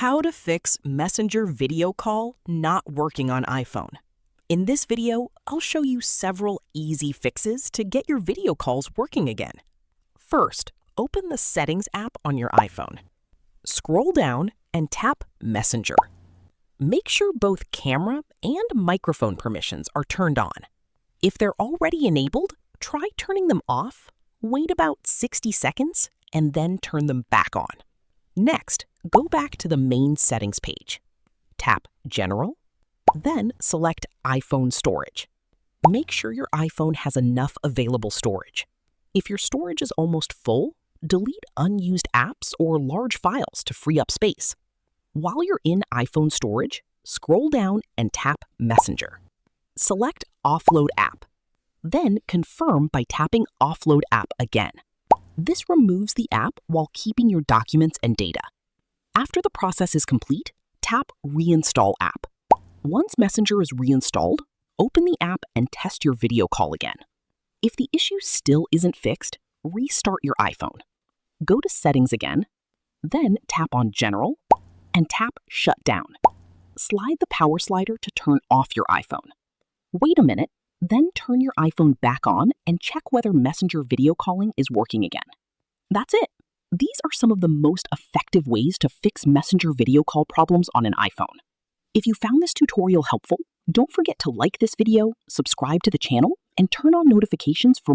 How to fix Messenger video call not working on iPhone. In this video, I'll show you several easy fixes to get your video calls working again. First, open the Settings app on your iPhone. Scroll down and tap Messenger. Make sure both camera and microphone permissions are turned on. If they're already enabled, try turning them off, wait about 60 seconds, and then turn them back on. Next, go back to the main settings page. Tap General, then select iPhone Storage. Make sure your iPhone has enough available storage. If your storage is almost full, delete unused apps or large files to free up space. While you're in iPhone storage, scroll down and tap Messenger. Select Offload App. Then confirm by tapping Offload App again. This removes the app while keeping your documents and data. After the process is complete, tap Reinstall App. Once Messenger is reinstalled, open the app and test your video call again. If the issue still isn't fixed, restart your iPhone. Go to Settings again, then tap on General and tap Shut Down. Slide the power slider to turn off your iPhone. Wait a minute, then turn your iPhone back on and check whether Messenger video calling is working again. That's it. These are some of the most effective ways to fix Messenger video call problems on an iPhone. If you found this tutorial helpful, don't forget to like this video, subscribe to the channel, and turn on notifications for more